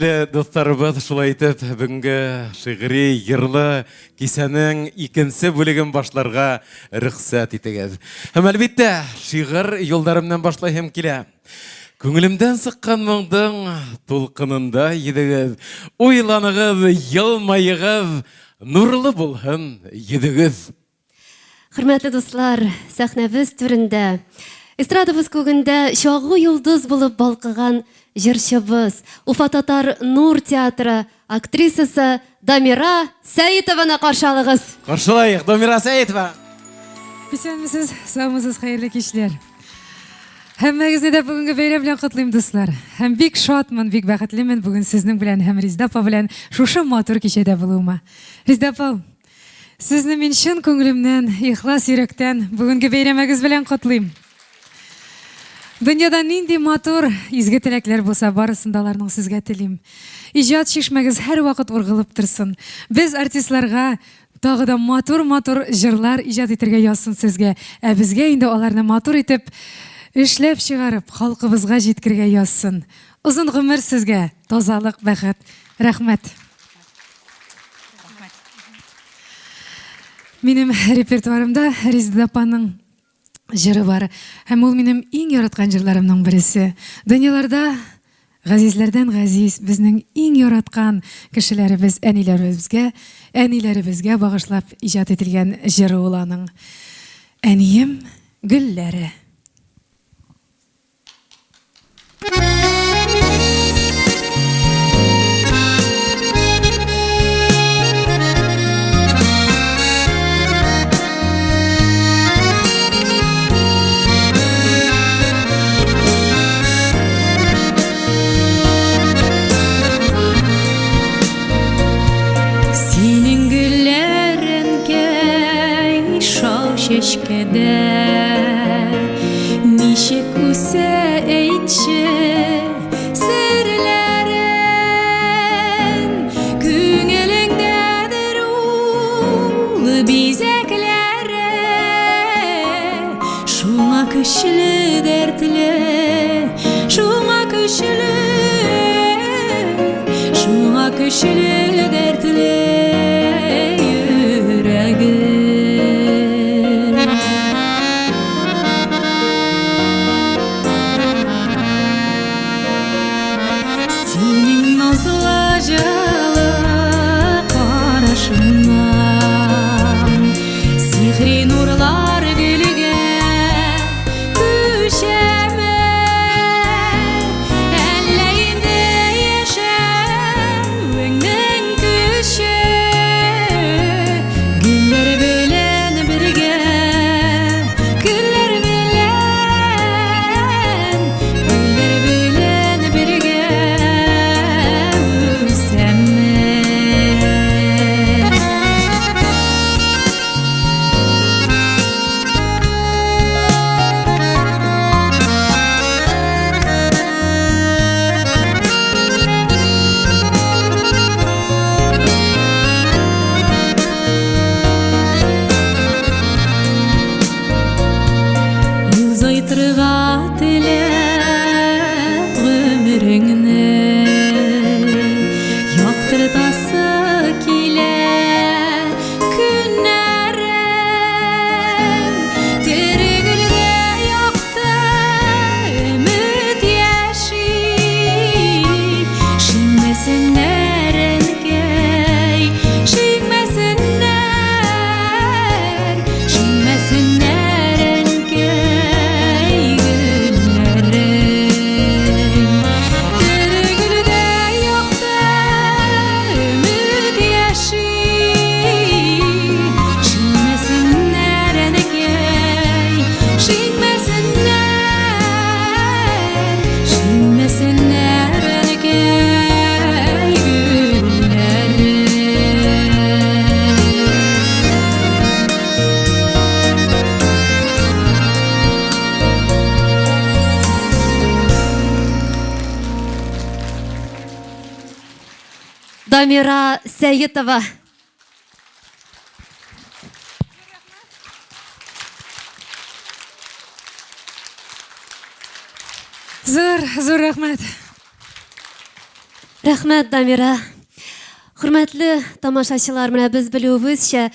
Достарыбыз шулай итеп, бүгінгі шигъри йырлы кисәнең икенче бүлеген башларга рөхсәт итегез. Һәм әлбәттә, шигырь юлдарымнан башлайым килә. Күңелемдән сыккан моңдың тулкынында идегез. Уйланыгыз, елмайыгыз, нурлы булһын йөзегез. Хөрмәтле дуслар, сәхнәбез түрендә, эстрадабыз күгендә чагу йолдыз булып балкыган җырчыбыз, Уфа татар Нур театры актрисасы Дамира Сәетованы каршы алыгыз. Каршылайык, Дамира Сәетова. Исәнмесез, саумысыз, хәерле кичләр. Һәммәгезне дә бүгенге бәйрәм белән котлыйм, дуслар. Һәм бик шатмын, бик бәхетлемен бүген сезнең белән һәм Резеда апа белән шушы матур кичәдә булуыма. Резеда апа, сезне мин чын күңелемнән, ихлас йөрәктән бүгенге бәйрәмегез белән котлыйм. Дөньяда нинди матур изге теләкләр булса, барысын да аларның сезгә телим. Иҗат шишмәгез һәр вакыт ургылып торсын. Без артистларга тагы да матур җырлар иҗат итәргә язсын сезгә. Ә безгә инде аларны матур итеп эшләп чыгарып, халкыбызга җиткергә язсын. Узын гомер сезгә, тазалык, бәхет. Рәхмәт. Минем репертуарымда Резеда апаның җыры бар. Һәм ул минем иң яраткан җырларымның берсе. Дөньяларда газизләрдән газиз, безнең иң яраткан кешеләребез, әниләребезгә багышлап иҗат ителгән җыры ул аның. Әнием гөлләре. Çeşkede nişek üse eğitçi sırların Küngülündedir ulu bizeklere Şuna küçlü dertli, şuna küçlü dertli yüreği Sihri nurlar gülüge düşeme Ellerinde yaşamının kışı Güller bilen birge Güller bilen birge Üsemme Дамира Сәетова. Зур рәхмәт. Рәхмәт, Дамира. Хөрмәтле тамашачылар, менә без белүебезчә,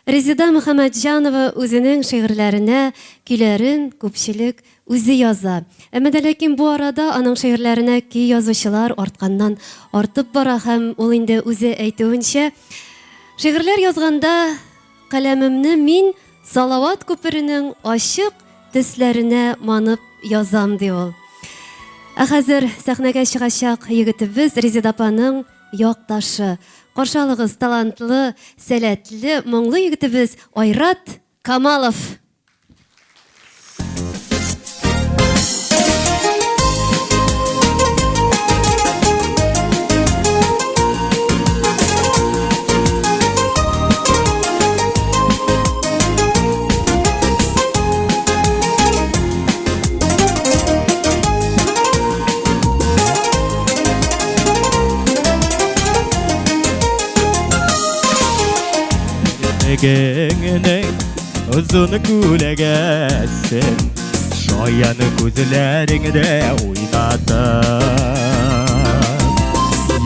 Резида Мөхәммәтҗанова үзенең шигырьләренә көйләрен күпчелек үзе яза. Әмма дә ләкин бу арада аның шигырьләренә көй язучылар артканнан артып бара һәм ул инде үзе әйтүенчә, шигырьләр язганда каләмемне мин Салават күперенең ачык төсләренә манып язам ди ул. Ә хәзер сәхнәгә чыгачак егетебез Резида апаның якташы, каршалыгыз талантлы, сәләтле, моңлы егетебез Айрат Камалов. Ege'nin uzun gülegesin, şayan gözlerinde oynadım.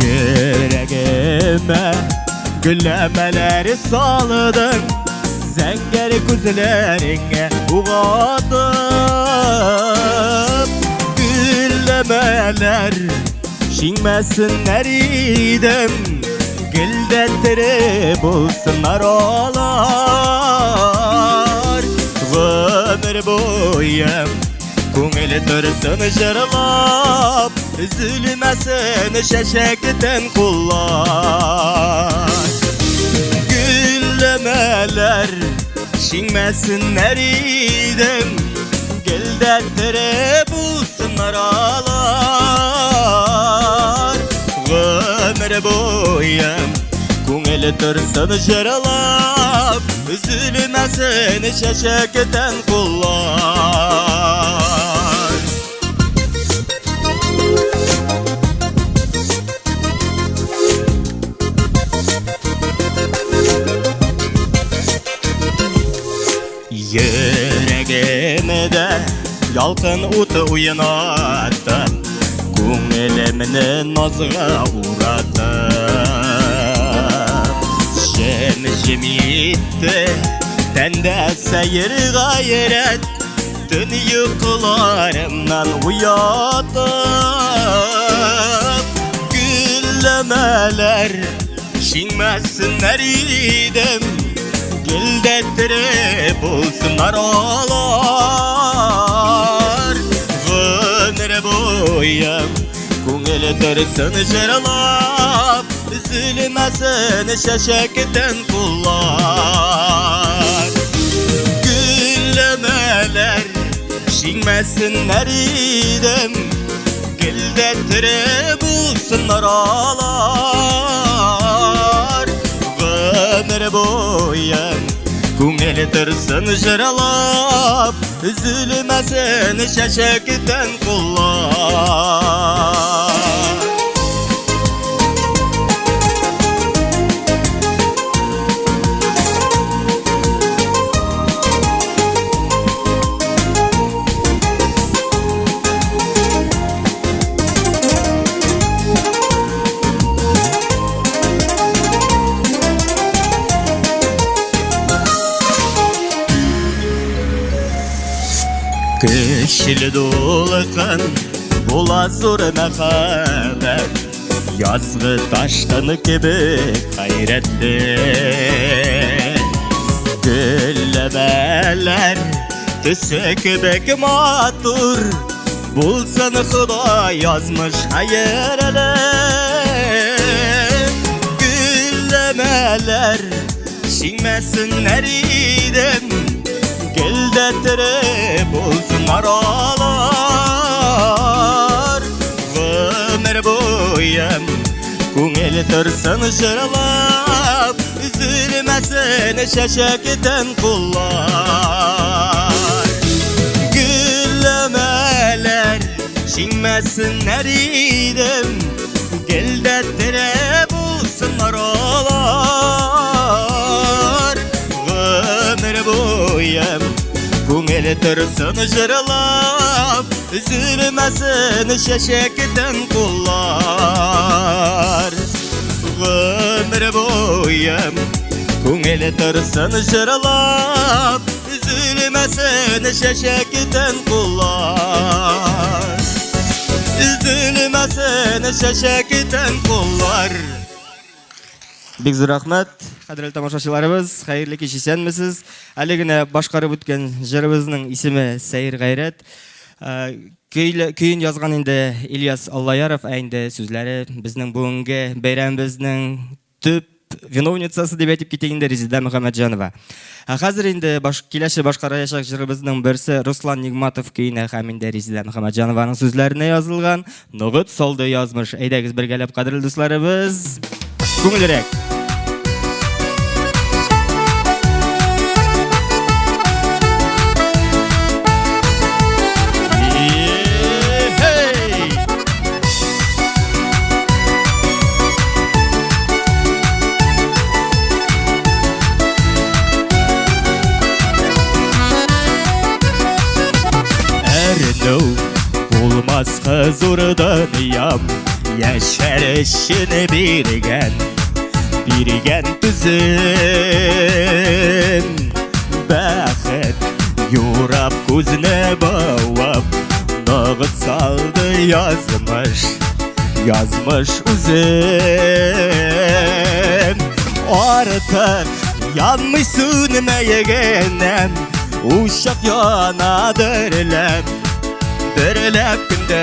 Yüreğime güllemeleri saldım, zenger gözlerine uğradım. Güllemeler şinmesinler idim, gildetirip olsunlar olar. Ömür boyu көңіл тұрсын жырлап, üzülmesin şeşekten kullar. Güllemeler şinmesinler idim, gildetirip olsunlar olar. Ömür boyu көңіл тұрсын жырлап, üzülmesin şeşekten kullar. Yüreğimde yalqın utu uyanattı, көңілімні назға ұратты. Жем-жем етті тәнді сәйір ғайрет, түн ұйқыларымнан ұятып. Güllemeler şinmesinler idim, gildetirip olsunlar olar. Ömür boyu көңіл тұрсын жырлап, üzülmesin şeşekten kullar. Güllemeler şinmesinler idim, gildetirip olsunlar olar. Ömür boyu көңіл тұрсын жырлап, üzülmesin şeşekten kullar. Көшілі долықын бола зор мәхаббәт, язғы таштаны кебі қайретті. Güllemeler түсі кебек матур, болсын Құдай yazmış hayırlı. Güllemeler şinmesinler idim, gildetirip olsunlar olar. Ömür boyu көңіл тұрсын жырлап, üzülmesin şeşekten kullar. Güllemeler şinmesinler idim, gildetirip olsunlar olar. Ömür boyu көңіл тұрсын жырлап, Üzülmesin şeşekten kullar Ömür boyum Көңел тұрсын жыралап Üzülmesin şeşekten kullar Üzülmesin şeşekten kullar Бик зур рахмәт, кадерле тамашачыларыбыз, хәерле кич исәнмесез. Әле генә башкарып үткән җырыбызның исеме Сәйр гайрәт. Көйін язган инде Ильяс Аллаяров, ә инде сүзләре безнең бүгенге бәйрәмебезнең төп виновницасы дип әйтеп китик инде Резида Мөхәммәтҗанова. Хәзер инде киләсе башкарачак җырыбызның берсе Руслан Нигматов көенә һәм инде Резида Мөхәммәтҗанованың сүзләренә язылган. Ныгыт салды язмыш. Әйдәгез бергәләп, кадерле дусларыбыз. Күңелрәк. Bulmaz huzurdan yam Yaşar işini birgen tüzün Bəxet Yurab gözüne bağab Nağıt saldı yazmış üzüm Artık yanmışsın meyegenem Uşak yanadırlem Dırlep gündem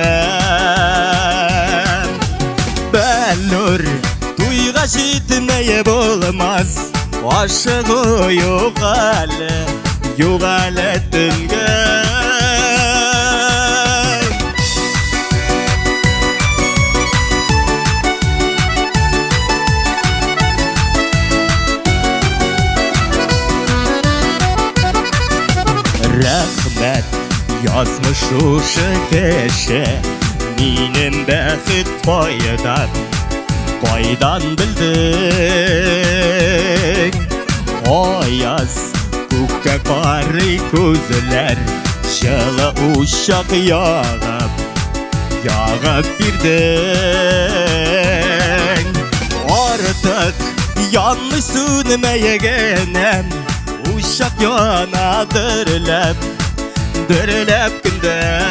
Bellur Duyga jitmeye bulmaz Aşığı yok hale tüngem Rahmet yazmış uşu keşe Minin bəxit Qaydan bildin Ayaz Kukka qarı gözler Şılı uşaq Yağıb birdin Artıq yanmışsın meyegenem Uşaq yanadırlep gündem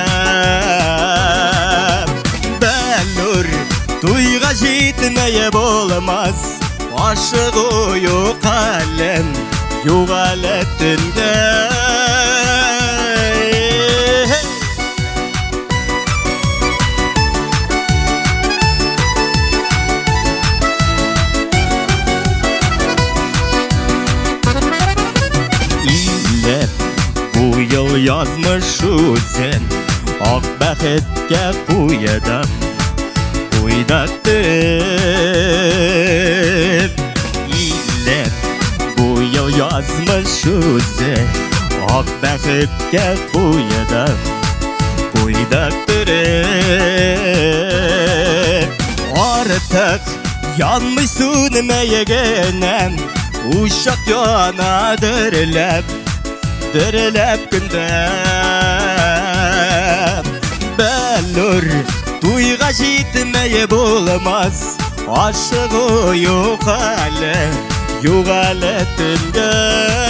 Bellur Duyga jitmeye bulmaz Aşığı yok hale tüngem Bu yıl yazmış üzün Ak bəxetke kuyedem Kuydaktırım İllet Bu yıl yazmış üzün Ak bəxetke kuyedem Kuydaktırım Artık yanmışsın meyegenem Uşak yanadırlep gündem Bellur Duyga jitmeye bulmaz Aşığı yok hale tüngem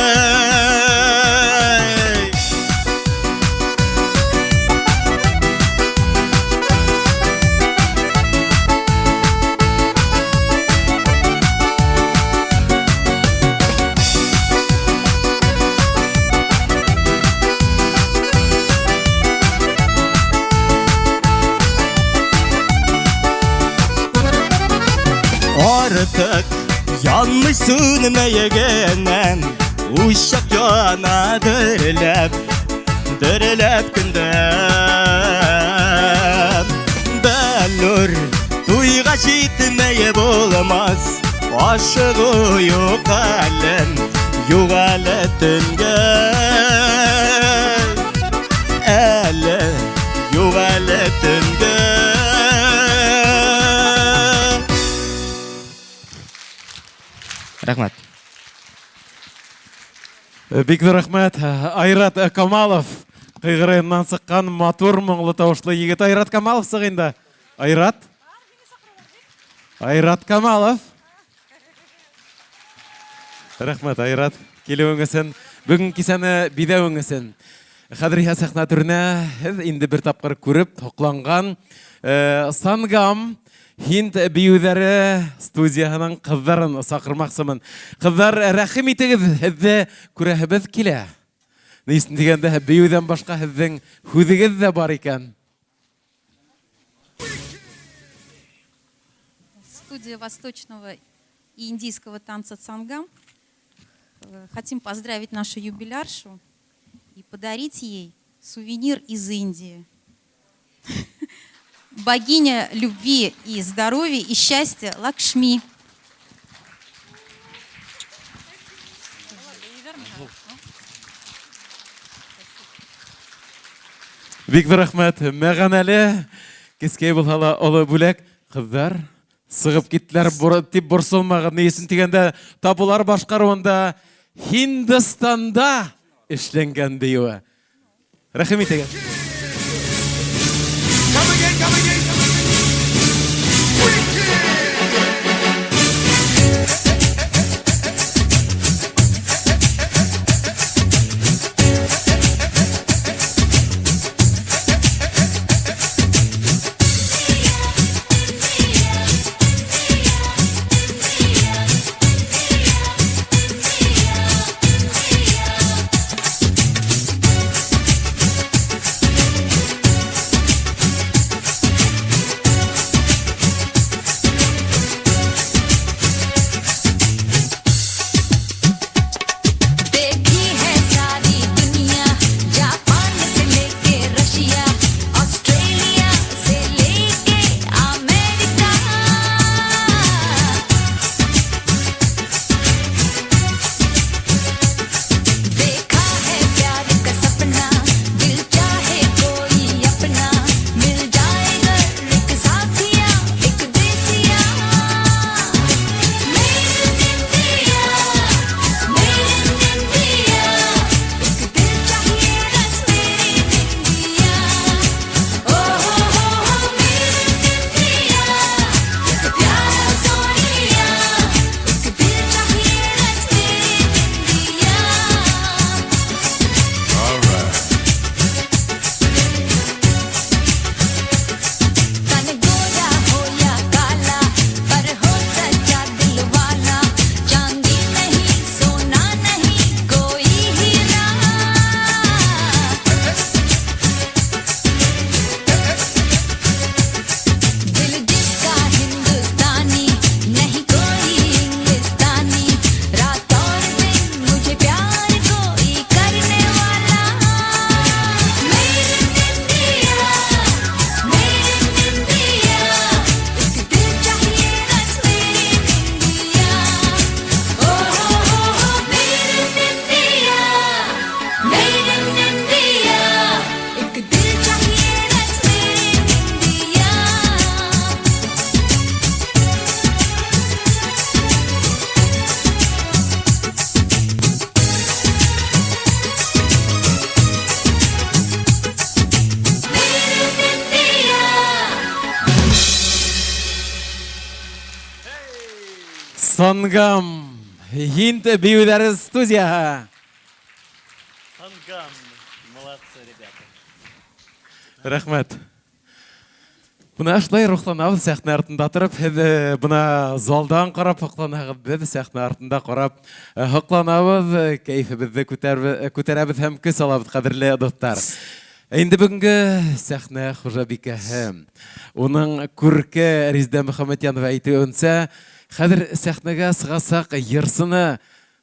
Artık yanmışsın meyegenem Uşak yanadırlep gündem Bellur Duyga jitmeye bulmaz Aşığı yok hale tüngem Yok hale tüngem Рахмат. Бик рәхмәт. Айрат Камалов Кыйгырыйынан сыккан матур моңлы тавышлы егет Айрат Камалов сыгында. Айрат? Айрат Камалов. Рәхмәт, Айрат. Килеүеңесен, бүген кисәне бидәүеңесен. Хәдер сәхнә түренә һез инде бер тапкыр күреп, хокланган Сангам Hind биюләре студияның кызларын сакырмаксымын. Кызлар, рәхим итегез, һезне күрәһебез килә. Нисен дигәндә, биюдән башка һезнең хүзегез дә бар икән. Студия восточного и индийского танца «Сангам». Хотим поздравить нашу юбиляршу и подарить ей сувенир из Индии. Богиня любви и здоровья и счастья Лакшми. Бик рәхмәт. Мәгънәле кескәй булһа олы бүләк. Кызлар сыгып киттеләр, дип борсылмагыз. Нисен дигәндә, табулар башкаруында Һиндстанда эшләнгән биюе. Рәхим итегез. Сангам Hind биюләре студия. Сангам. Молодцы, ребята. Рәхмәт. Буна шулай рухланабыз сәхнә артында торып, буна залдан карап хокланабыз, без сәхнә артында карап хокланабыз, кайфыбызны күтәрәбез һәм көс алабыз, кадерле достар. Инде бүгенге сәхнә хуҗабикәһе, уның күрке Резеда Мөхәммәтҗанова әйтүенсә, хәзер сәхнәгә сыгасак йырсыны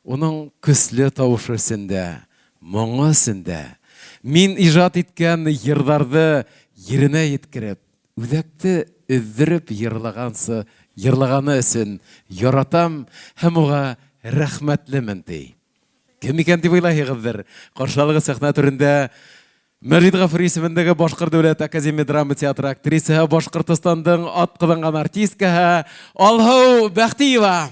уның көсле тавышы өстендә, моңы өстендә. Мин иҗат иткән йырларны yerine yetkirib, үҙәкте өҙҙөрөп йырлаганы өсөн яратам һәм уға рәхмәтлемен ти. Кем икән дип уйлайһығыҙҙыр? Ҡаршылығы сәхнә түрендә Мәжит Ғафури исемендәге Башҡорт дәүләт академия драма театры актрисаһы, Башҡортостандың ат ҡыҙанған артисткаһы Алһыу Бәхтиева.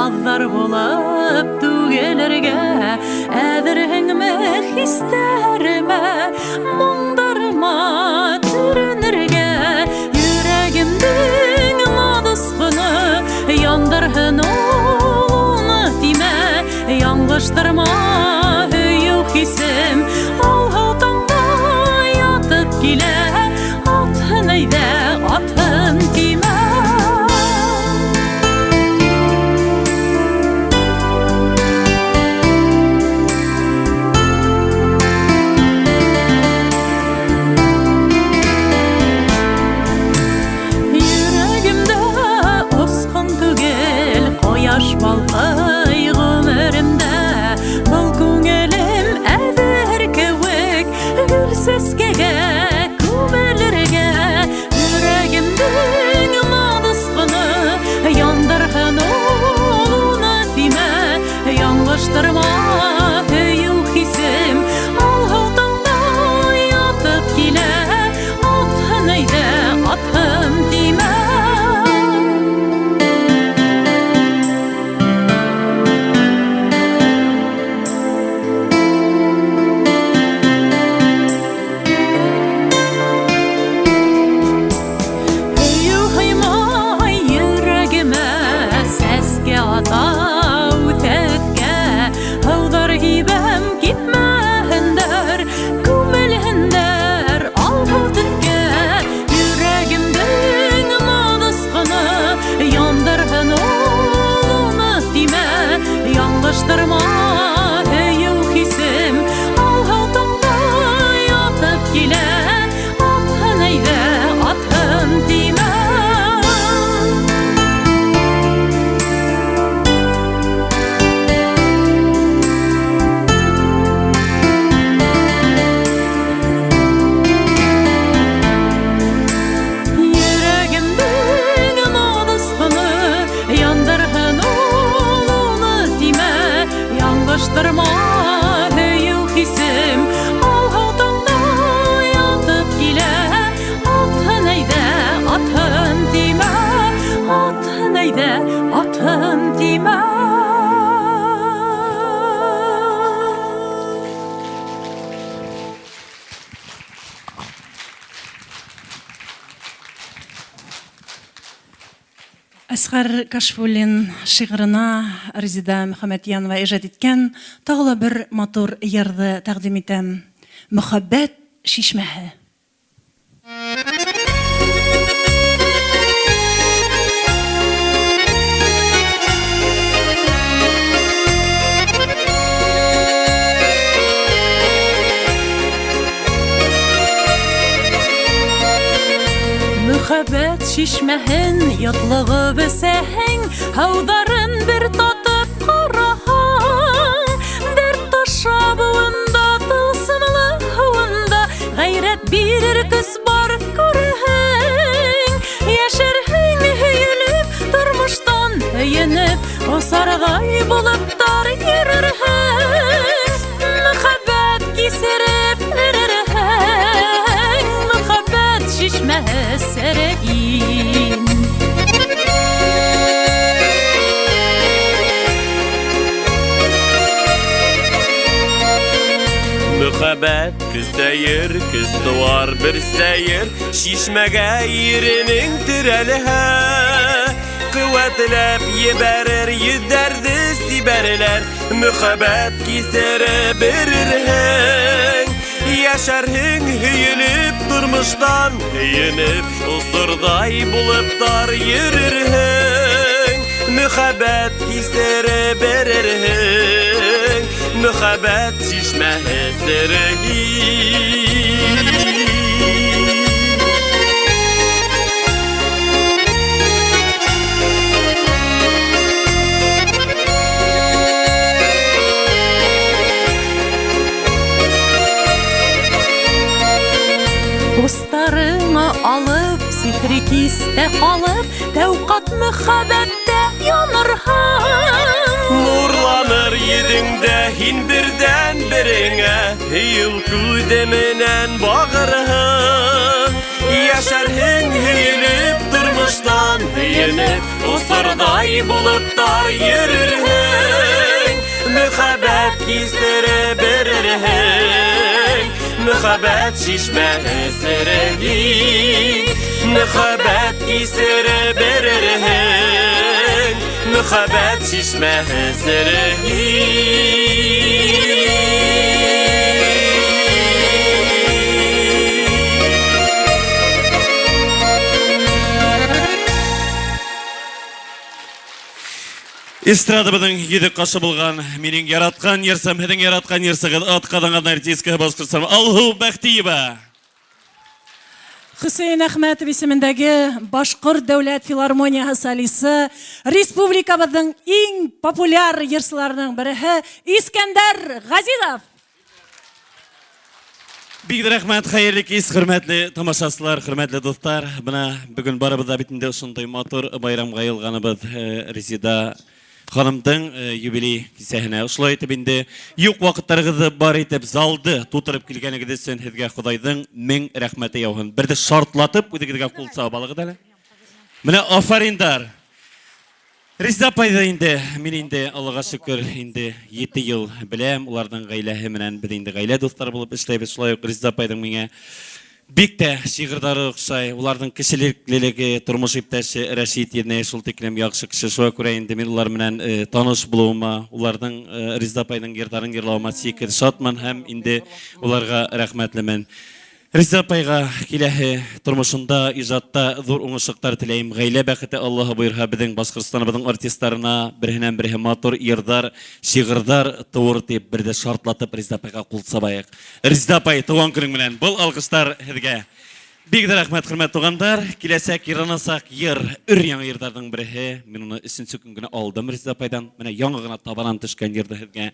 Аздар булып түгелерге әдіріңме хистеріме мұңдарыма түрінірге Юрегімдің надысқыны яндырғын олыны тиме Яңғыштырма үйіл хисім Алғыл таңда ятып келе Атын әйде атын тиме Koyaş balqay gümürümde Bul күңелім әдір көвік Гүл сескеге күмелерге Жүрегімдің надысқыны Яндырғын олыны тиме Яңғыштырма үйіл хисім Алғыл таңда ятып келе Атын әйде атым тиме Яңғыштырма үйіл хисім Алғыл таңда ятып келе Атын әйде атым тиме Йөрәгемдің надысқыны яндырғын Яңғыштырма үйіл хисім Алғыл таңда ятып келе Атын әйде атын тиме Атын әйде атын тиме Әсқар Кашфуллин шиғырына Резида Мөхәммәтйанова ижад иткән тагы бер матур йырды тәкъдим итәм. Мөхәббәт шишмәһе. Мөхәббәт шишмәһен ятлыгы бесәһең Һаударын бер татып караһаң Дәрт таша буында тылсымлы һавында Гайрәт бирер көс бар күрәһең Яшәрһең һөелеп тормыштан һөенеп Осаргай булып тар йөрерһең Мөхәббәт кисереп эрерһең Мөхәббәт шишмәһе сәрәгин Мөхәббәт көстәйер, көз туар бер сәйер Шишмәгә иренең терәлеһә Куәтләп ебәрер йөҙҙәрҙе сибәрләр Мөхәббәт кисереп эрерһең Яшәрһең һөйөлөп тормыштан һөйөнөп Осорҙай булып тар йөрөрһең Мөхәббәт кисереп эрерһең Мөхәббәт шишмәһе сәрәгин Устарыңа алып, сихри кистә калып, тәүкат мөхәббәттә янырһың. Нурланыр йөҙөңдә һин берҙән береңә, һөйөл күҙеменән бағырһың. Яшәрһең һөйөлөп тормоштан, Селеніп, ұсырдай бұлыптар ерірің Мүхәбәт кестірі бірірің Мүхәбәт шишмәні сірігін Мүхәбәт кестірі бірірің Мүхәбәт шишмәні Эстрадабының едік қашы болған, менің яратқан ерсам, хедің яратқан ерсіғын атқаданған артистка басқырсам, Алху Бәқтиева. Хусейн Әхмәтов исемендәге Башқұрт дәүләт филармониясы солисты, республикабыздың иң популяр йырсыларының бірі Искәндәр Ғазизов. Бигді рәхмәт, қайырлы кез, хөрмәтле тамашасылар, хөрмәтле достар. Бұна бүгін барыбызда битінде ұшындай матур байрамға йылғаныбыз Резида ханымдың юбилей кисәһенә ошолай итеп инде юк вакыттарыгызды бар итеп залды тутырып килгәнегез өчен һезгә Худайдың мең рәхмәте яуһын. Берде шартлатып үдегезгә кул сабалыгы әле. Менә афариндар. Резида апайда инде мин инде Аллага шөкер инде 7 ел беләм, уларның гаиләһе менән без инде гаилә достары булып эшләйбез. Шулай ук Резида апайдың миңа бик тә шигырьдары охшай, уларның кешелеклелеге, тормыш иптәше Рәшит Ернәй шул тиклем яхшы кеше. Шуңа күрә инде мин улар менән таныш булуыма, уларның Резида апайның йырдарын йырлавыма сикер шатман һәм инде уларга рәхмәтлемен. Резида апайга киләһе тормышында, иҗатта зур уңышлыклар теләйм. Гаилә бәхете Аллаһы буйырһа безнең Башкортстаныбызның артистларына береннән бере матур йырдар, шигырьдар туур дип бердә шартлатып Резида апайга кул сабайык. Резида апай, туган көнең белән был алкыштар һезгә. Бик дә рәхмәт, хөрмәт тугандар. Киләсәк йырынасак йыр, яңа йырдарның бере. Мин уны 3нче көн генә алдым Резида апайдан. Менә яңа гына табанан төшкән йырды һезгә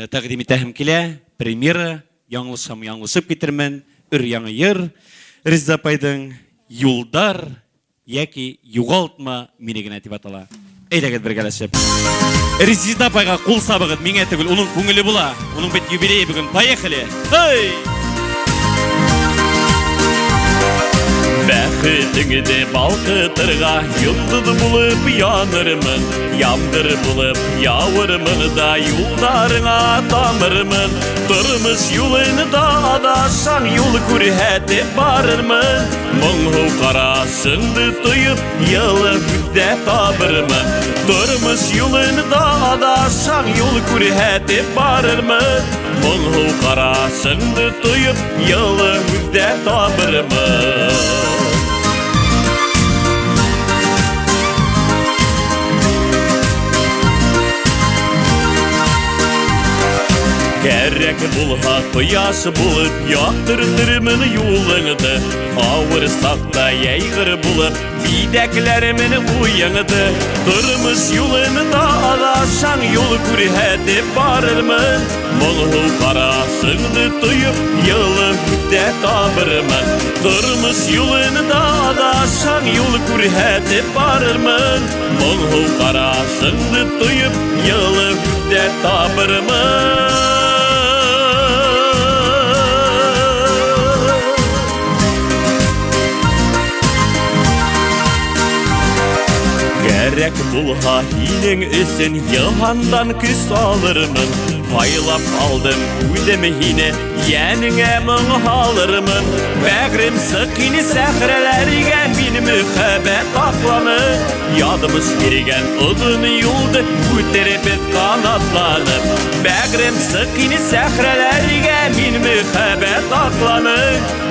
тәкъдим итәһем килә. Премьера, яңлышып китермен. Яңа йыр, Резида апайдың юлдар яки югалтма мине генә дип атала. Әйдәгез бергәләшеп. Резида апайга кул сабыгыз, миңа түгел, уның күңеле була. Уның бит юбилее бүген. Поехали. Hey! Бәхетіңді балқытырға Йылдыз болып янырмын Ямдыр болып яуырмын да Юлдарыңа тамырмын Тұрмыш юлында адашан Юл күрһәтеп барырмын Мұңғу қарашыңды тұйып Йылы хүддә табырмын Тұрмыш юлында адашан Юл күрһәтеп барырмын Мұңғу қарашыңды тұйып Йылы хүддә табырмын Кәрәк булһа кояш булып, яктыртырмын юлыңды. Авыр сакта яйгыр булып, бидәкләремне уяңды. Тормыш юлында адашаң юл күрһәтеп барырмын. Моңгу карашыңды тоеп, йылы күдә табырмын. Тормыш юлында адашаң юл күрһәтеп барырмын. Моңгу карашыңды тоеп, йылы күдә табырмын. Кәрәк булһа һинең өсөн йыһандан көс алырмын. Байлап алдым үдем һине, йәнеңә моң алырмын. Бәгърем сыкыны сәхрәләргә мин мөхәббәт акланы. Ядымыз биргән озын юлды күтәреп канатланып. Бәгърем сыкыны сәхрәләргә мин мөхәббәт акланы.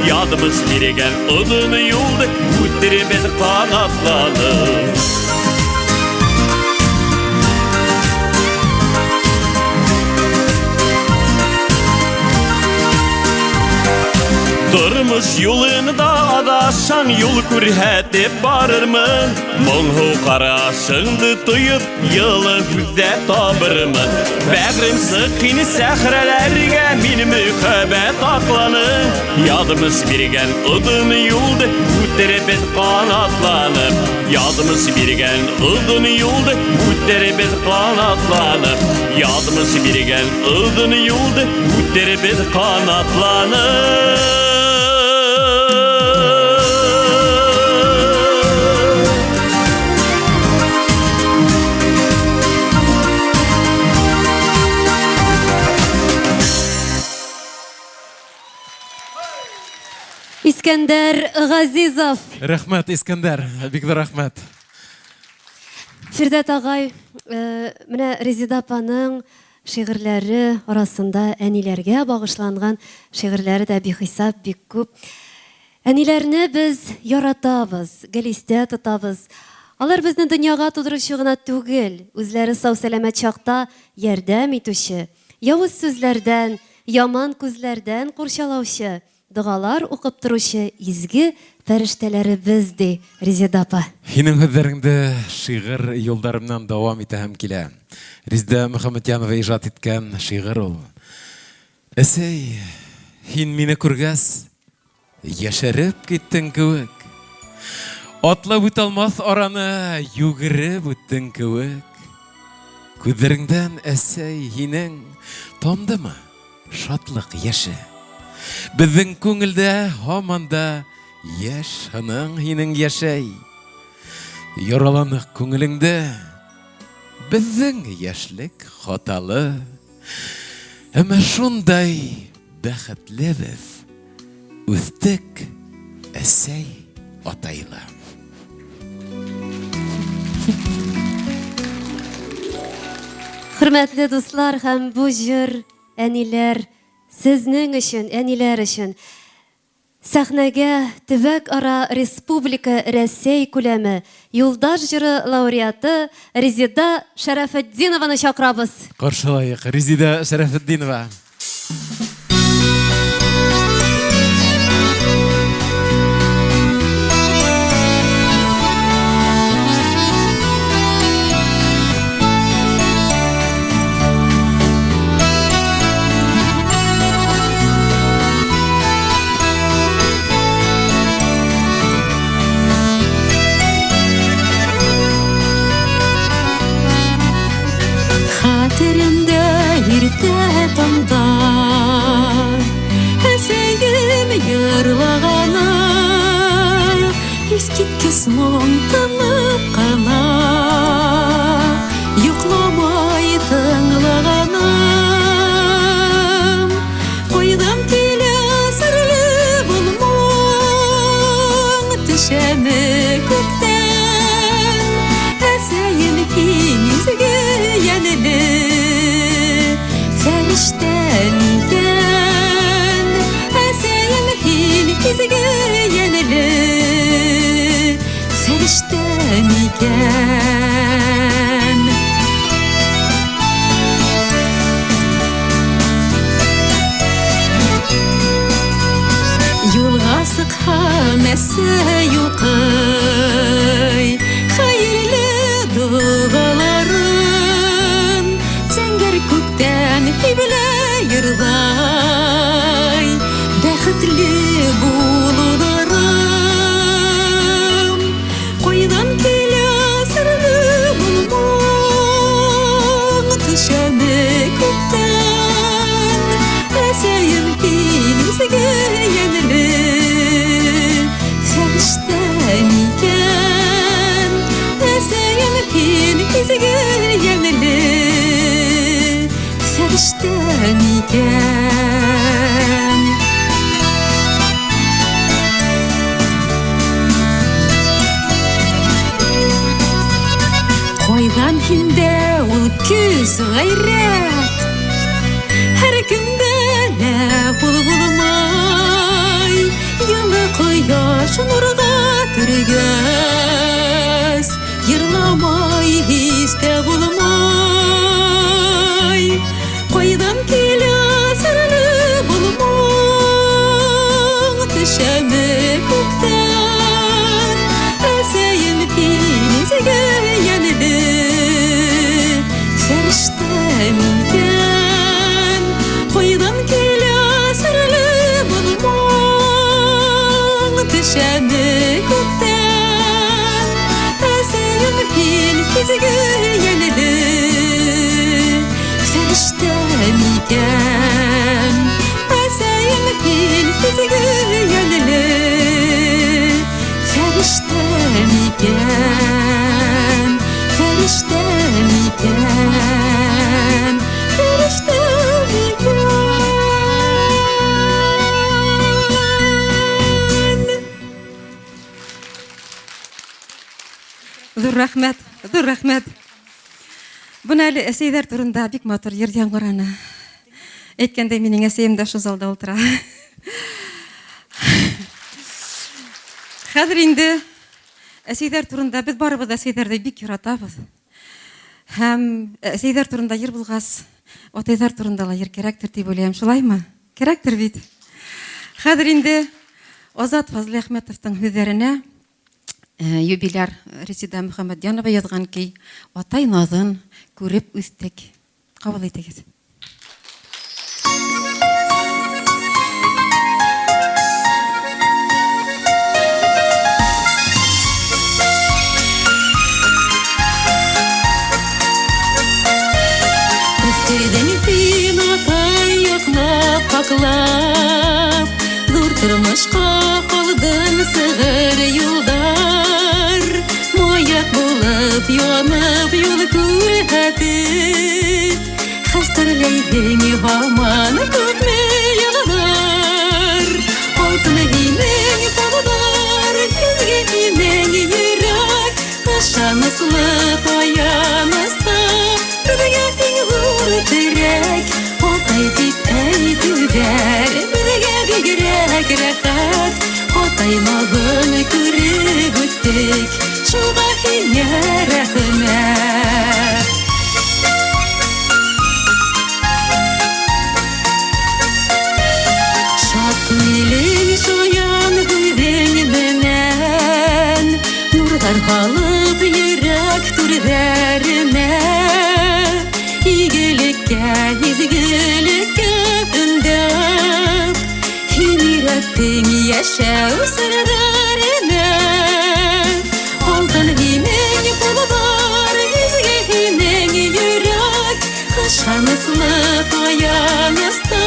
Ядымыз биргән озын юлды күтәреп канатланып. Тормыш юлында адашаң юл күрһәтеп барырмын. Моңгу карашыңды тоеп, йылы күдә табырмын. Бәгърем сыкыны сәхрәләргә мин мөхәббәт акланы. Ядымыз биргән озын юлды күтәреп канатланып. Ядымыз биргән озын юлды күтәреп канатланып. Ядымыз биргән озын юлды күтәреп канатланып. Искәндәр Газизов. Рәхмәт, Искәндәр. Бик зур рәхмәт. Фирдәт агай, менә Резида апаның шигырьләре арасында әниләргә багышланган шигырьләре дә бихисап, бик күп. Әниләрне без яратабыз, гелистә тотабыз. Алар безне дөньяга тудыручы гына түгел, үзләре сау-сәламәт чакта ярдәм итүче, явыз сүзләрдән, яман күзләрдән курчалаучы, дугалар укып торучы изге фәрештәләребез ди Резида апа. Һинең һүзләреңдә шигырь юлдарымнан дәвам итәһем килә. Резида Мөхәммәтҗанова иҗат иткән шигырь ул. Әсәй, һин мине күргәс, яшәреп киттең кеүек. Атлап үтә алмас араны йүгереп үттең кеүек. Күҙләреңдән, әсәй, һинең тамдымы шатлык яше. Безнең күңелдә һаман да яшь һының һинең яшәй. Яраланык күңелеңдә безнең яшьлек хаталы. Әмма шундай бәхетлебез. Үстек әсәй атайлы. Хөрмәтле дуслар һәм бу җыр әниләр сезнең өчен, әниләр өчен сәхнәгә төбәк ара республика Рәсәй күләме Юлдаш җыры лауреаты Резида Шәрәфетдинованы чакырабыз. Каршылайык, Резида Шәрәфетдинова. Хәтеремдә иртә таңда әсәйем йырлаганы, искиткес моң тынып кала, йокламай тыңлаганым. Кайдан килә серле булмаң, төшәме күктән, әсәйем һин изге янеле фәрештән икән, әсәйем һин изге янеле фәрештән икән. Юлга сыкһам әсәй укый хәерле дугаларын, зәңгәр күктән һибелә йырлай бәхетле булуларым. Кайдан килә серле булмаң, төшәме күктән, әсәйем һин изге янеле фәрештән икән, әсәйем һин изге янеле фәрештән икән. Кайдан һиндә ул көз гайрәт, һәр кемдә лә ул булмай, яңа кояш нурга төргәс, йырламай һис тә булмай. Кайдан килә серле булмаң, төшәме күктән, әсәйем һин изге янеле фәрештән икән. Кайдан килә серле булмаң, төшәме күктән, әсәйем һин изге янеле фәрештән икән. Әсәйем һин изге янеле фәрештән икән, фәрештән икән, фәрештән икән. Зур рәхмәт, зур рәхмәт. Бұны әлі әсейдер турында бик матур ерден құраны. Әйткәндәй, минең әсейем дә шу залда ултыра. Хәзер инде әсейдер турында без барыбыз әсейдерде бик яратабыз. Һәм әсейдер турында йыр булгас, атайдар турында ла йыр кирәктер дип уйлыйм. Шулаймы? Кирәктер бит. Хәзер инде Азат Фазлы Әхмәтовтың сүзләренә юбиляр Резида Мөхәммәтҗанова язган ки атай назын күреп үстек. Кабул итегез. Өстеден итин атай яклап паклап, зур тормышка калдың сығыр юлдар, маяк булып янып юл күрһәтеп, хәстәрләйдең һаман күпме еллар. Алтын һинең кулдар, күзгә һинең йөрәк, ышаныслы таянышта, бергә иң зур терәк, атай дип әйтүләр, бергә бигрәк рәхәт, атай назын күреп үттек, шуңа һиңә рәхмәт. Шат күңелең шаян күзең менән, нурлар халып йөрәк түрҙәренә, игелеккә, изгелеккә өндәп, һин өйрәттең яшәү серләренә. Алтын һинең кулдар, изге һинең йөрәк, ышаныслы таянышта,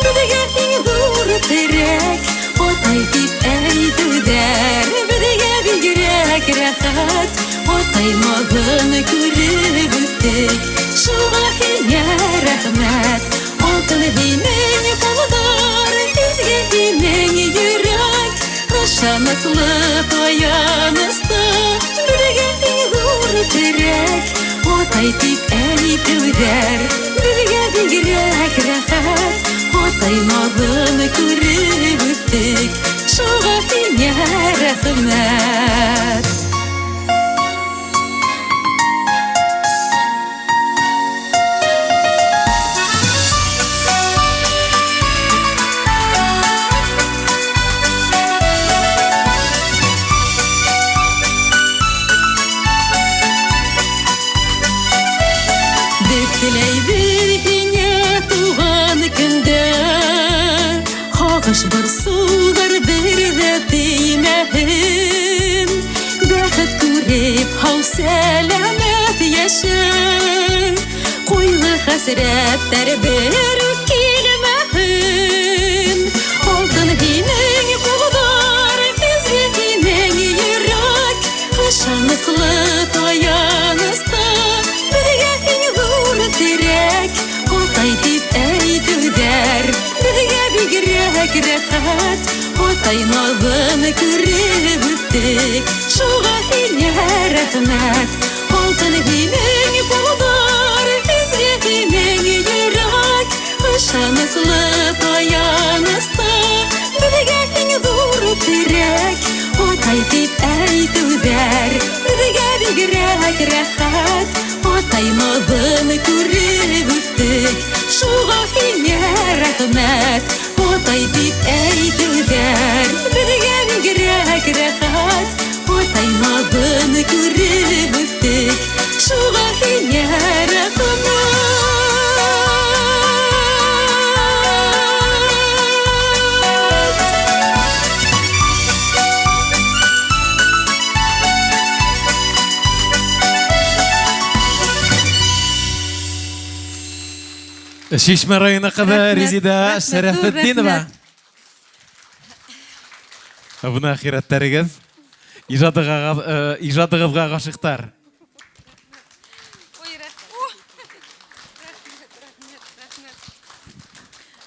бергә иң зур терәк, атай дип әйтүләр, бергә бигрәк рәхәт, атай назын күреп үттек, шуңа һиңә рәхмәт. Алтын һинең кулдар, изге һинең йөрәк, ышаныслы таянышта, бергә иң зур терәк, атай дип әйтүләр, бергә бигрәк рәхәт, атай назын күреп үттек, шуңа һиңә рәхмәт. Dileydir һиңә туган көндә, һагыш бер сугар бер дә теймәһен, бәхет күреп һау-сәләмәт яшә, куйгы хәсрәттәр бер килмәһен. Алтын һинең кулдар, изге һинең йөрәк, ышаныслы таянышта, бергә иң зур терәк, атай дип әйтүләр, бергә бигрәк рәхәт, атай назын күреп үттек, шуңа һиңә рәхмәт. Алтын һинең кулдар, изге һинең йөрәк, ышаныслы таянышта, бергә иң зур терәк, атай дип әйтүләр, бергә бигрәк рәхәт, атай назын күреп үттек, шуңа һиңә рәхмәт. Атай дип әйтүләр, бергә бигрәк рәхәт, атай назын күреп үттек, шуңа һиңә рәхмәт. Шишмә районы кызы Резида Шәрәфетдинова. Буны ахирәттәрегез, ижадыгызга гашыктар.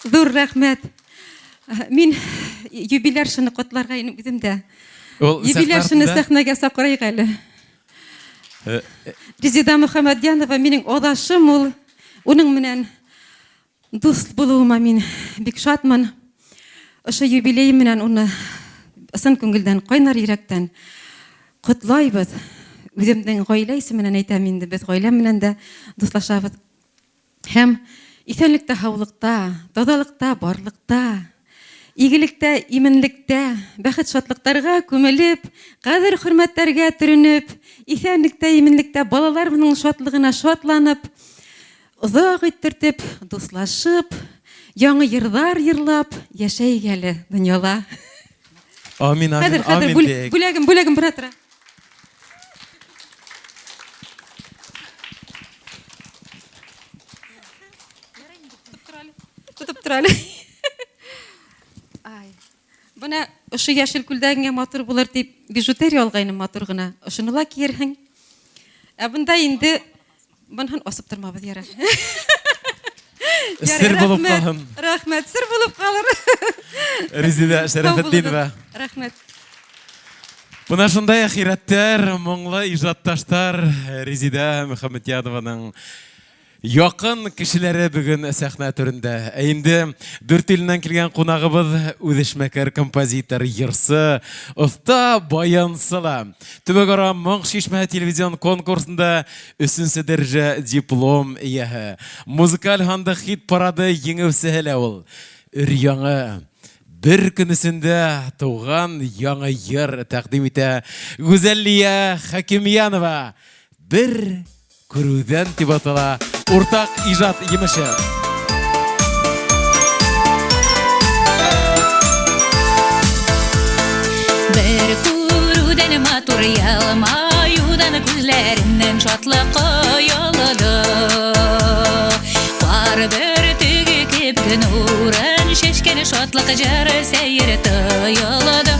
Зур рәхмәт. Мин юбиляр шуны котларга инем үзем дә. Юбиляр шуны сәхнәгә сакырайк әле. Резида Мөхәммәдьянова минең адашым ул. Уның менән дус булуыма мин бик шатмын. Ошо юбилей менән уны ысын күңелдән, кайнар йөрәктән котлайбыз. Үземнең гаилә исеменнән әйтәм инде, без гаилә менән дә дуслашабыз. Һәм исәнлектә, һаулыкта, тазалыкта, барлыкта, игелектә, именлектә, бәхет шатлыктарга күмелеп, кадер хөрмәтләргә төренеп, исәнлектә, именлектә балаларның шатлыгына шатланып, озак иттереп, дуслашып, яңа йырлар йырлап яшәйік әле дөньяла. Амин, амин, Хәзер амин дик. бүләгем бара тора. Тотып тора әле. Ай. Бuna ошо яшел күлдәгеңә матур булыр дип бижутерия алгайным матур гына. Ошоны ла киерһең. Бында инде бунһын асып тормабыз яра. Сер булып калһын. Рәхмәт, сер булып калыр. Резида Шәрәфетдинова. Рәхмәт. Бuna шундай ахираттар, моңлы иҗатташтар Резида Мөхәммәдьянованың якын кешеләре бүген сәхнә түрендә. Инде дүрт иленнән килгән кунагыбыз үҙешмәкәр композитор, йырсы, оста баянсыла. Төбәкара моң шишмә телевизион конкурсында 3нче дәрәҗә диплом ияһе. Музыкаль һанда хит парады еңеүсеһе ул. Өр-яңы бер көнесендә туган яңа йыр тәкъдим итә Гүзәлия Хәкимянова. Бер күрүдән дип атала уртак иҗат җимеше. Бер күрүдән матур ялмаюдан күзләреннән шатлык коелды. Бар бер теге кепке нурын шешкән шатлык җыры сәйер тоелды.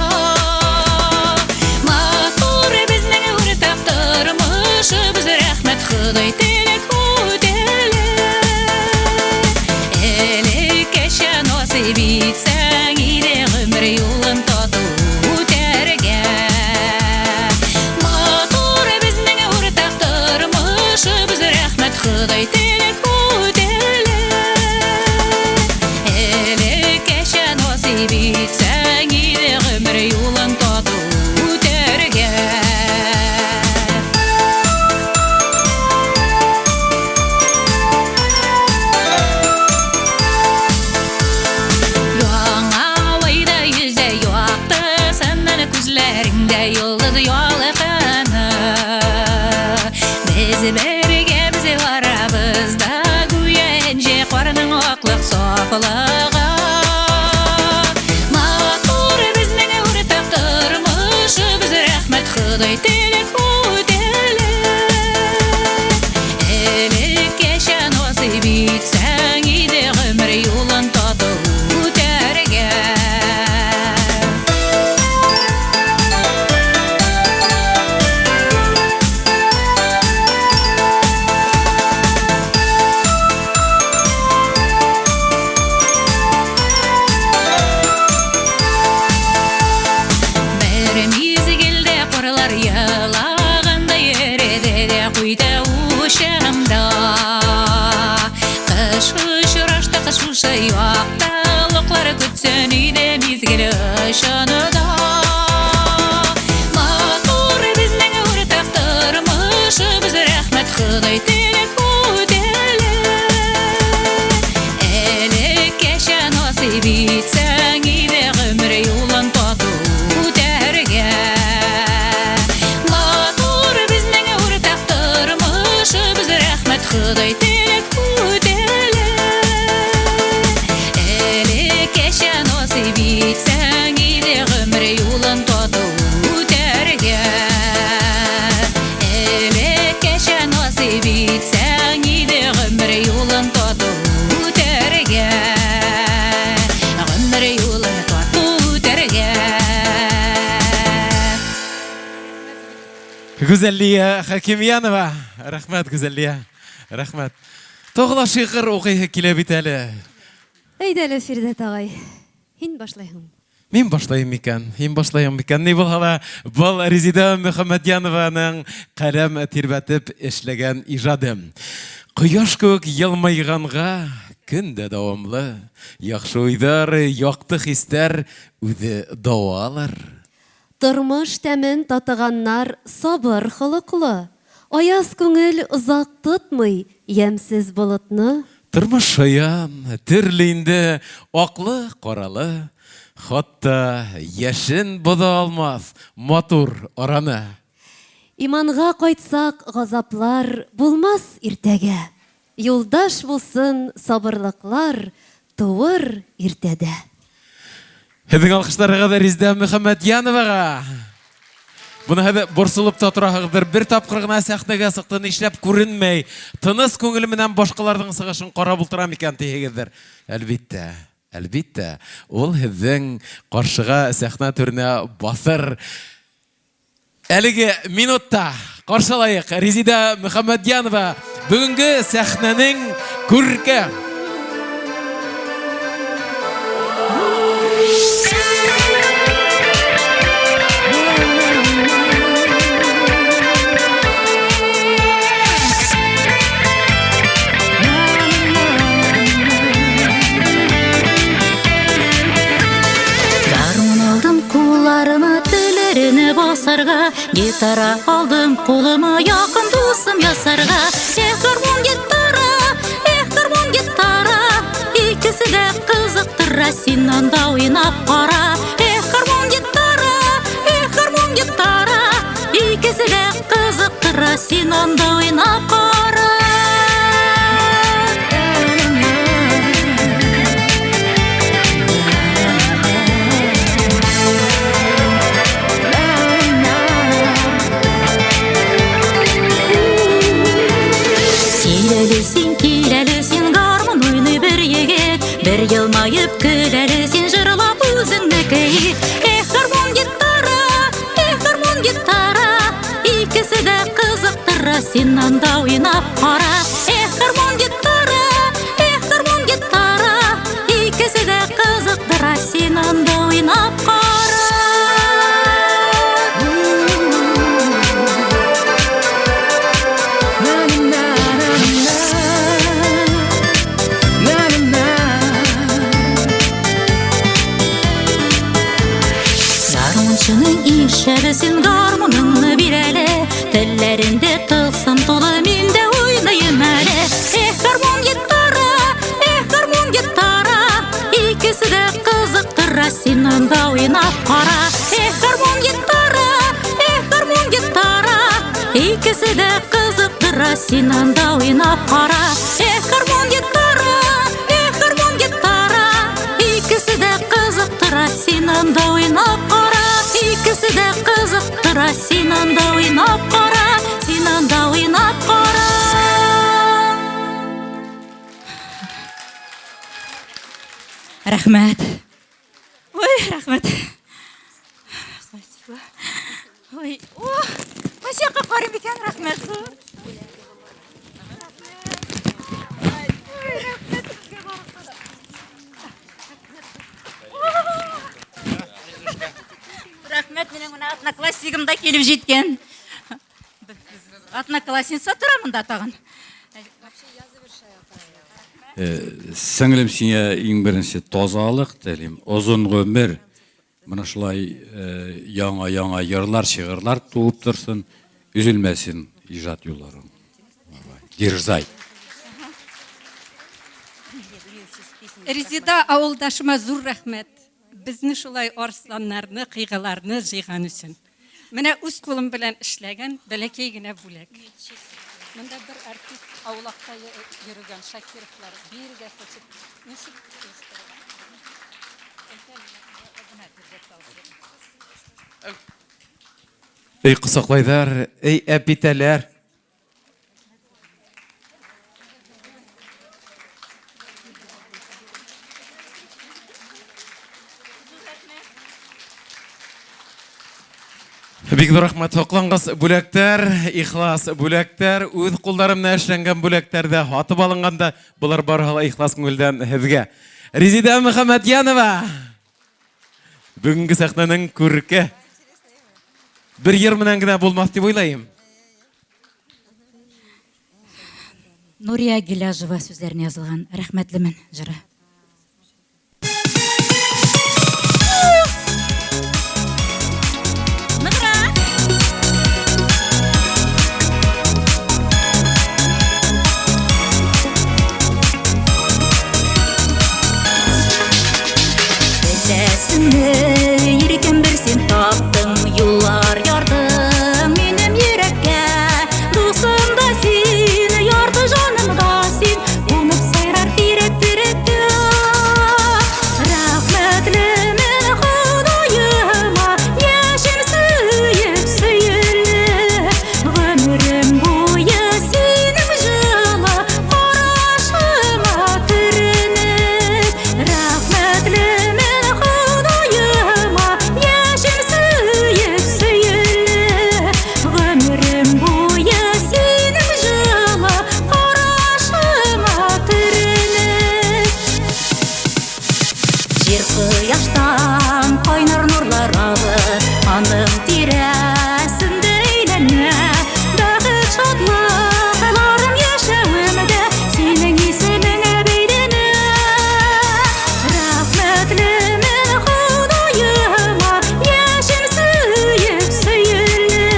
Матур безнең уртак тормышыбыз, рәхмәт Ходай теләк үтәле. Элеккәчә насыйп итсәң иде гомер юлын тату үтәргә. Матур безнең уртак тормышыбыз, рәхмәт Ходай теләк үтәле. Элеккәчә насыйп итсәң иде гомер юлын тату үтәргә. Yıldız yolğanı Biz birge bizi varabızda Güyence qarının oqlıq saflığa Matur bizning urtaq turmushimiz Rahmat Xudoy tilak o'tali Elikkacha nasib etsang edi umr yo'lin totib o'targa Yalağında yerede de kuyda uşağımda Kış uçraşta kış uşa yoqta Loqları kütsün ide mizgili ışanıda Matur bizning urtaq turmushimiz Rahmat Xudoy tilak o'tali Elikkacha nasib etsang edi umr yo'lin totib o'targa Biz rahmat Xudoy tilak o'tali Elikkacha nasib etsang edi umr yo'lin totib o'targa Elikkacha nasib etsang edi umr yo'lin totib o'targa Umr yo'lin totib o'targa Гүзәлия Хәкимянова. Рәхмәт, Гүзәлия. Рәхмәт. Тоғла шигырь укыйһы килә бит әле. Әйдә әле Фирдәт агай, һин башлайһың. Мин башлайым микән, Ни булһа был Резида Мөхәммәдьянованың каләм тирбәтеп эшләгән ижадым. Кояш кебек елмайганга көн дә дәвамлы, яхшы уйдар, якты хистәр үзе давалар. Тормыш тәмен татыганнар сабыр холыклы. Аяз күңел озак тотмый ямсез болытны. Тормыш шаян, төрле инде, аклы, каралы, хатта яшен бода алмас матур араны. Иманга кайтсак, газаплар булмас иртәгә. Юлдаш булсын сабырлыклар, туыр иртәдә. Һеҙҙең алҡыштарығыҙ Резида Мөхәммәдьяноваға. Буны һеҙ борсолоп та тораһығыҙҙыр. Бер тапҡыр ғына сәхнәгә сыҡты, нишләп күренмәй, тыныс күңеле менән башҡаларҙың сығышын ҡарап ултыра микән тиһегеҙҙер. Әлбиттә, ул һеҙҙең ҡаршыға сәхнә түренә баҫыр. Әлеге минутта ҡаршылайыҡ Резида Мөхәммәдьянова бөгөнгө сәхнәнең күркәм. Басарға, гитара алдым қолыма яқын досым ясарға. Гармон гитара, икісі де қызықтыра, сен анда ойнап қара. Гармон гитара, икісі де қызықтыра, сен анда ойнап қара. Келелі гармон ойны бір егет, бір елмайып күлелі сен жырлап өзіңді кәйет. Гармон гитара, икісі де қызықтыра, сен анда ойнап қара. Гармон гитара, икісі де қызықтыра, сен анда ойнап қара. Сен гармоныңны бирәле, телләрендә тылсым тулы, мин дә уйныйым әле. Гармон гитара, икесе дә кызыктыра, син анда уйнап кара. Гармон гитара, икесе дә кызыктыра, син анда уйнап кара. Гармон гитара, икесе дә кызыктыра, син анда уйнап кара. Икесе дә кызыктыра, син анда уйнап кара, син анда уйнап кара. Рәхмәт. Ой, рәхмәт. Ой, Масяка карым икән, рәхмәт. Рәхмәт, менің атнаклассигымда келіп жеткен. Атнаклассница тұрамында тағын. Сіңілім сіне ең бірінші тозалық, ұзын өмір, мұны шылай яңа йырлар, шығырлар туып тұрсын, үзілмәсін ижат юлларың. Диржай. Резида ауылдашыма зур рәхмәт. Безне шулай арсланнарны, кыйгаларны җыйган өчен. Менә үз кулым белән эшләгән бәләкәй генә бүләк. Монда бер артист аулакта йөргән Шакировлар биргә качып, ничек Эй кысаклайдар, эй әпитәләр. Бик рәхмәт, хаклангыз бүләктәр, ихлас бүләктәр, үз кулларым менән эшләнгән бүләктәрдә хатып алынганда, булар барыһы ихлас күңелдән һезгә. Резида Мөхәммәдьянова. Бүгінгі сахнаның көркі бір ер менен генә булмас дип уйлайым. Нурия Гиляжева сүзләренә язылган рәхмәтлемен җыры. Иркен бір сен таптың, юллар ярдың минем йөрәккә. Дусым да син, ярды жаным да син, уңып сайрар тирәк-тирәккә. Рәхмәтлемен Ходаема, яшем сөеп сөелле. Гомерем буе синең җылы карашыма күренеп. Рәхмәтлемен Яштан кайнар нурлар агы, аның тирәсендә әйләнә. Бәхет шатлыкларым яшәвемдә синең исемеңә бәйләнә. Рәхмәтлемен Ходаема, яшем сөеп сөелле.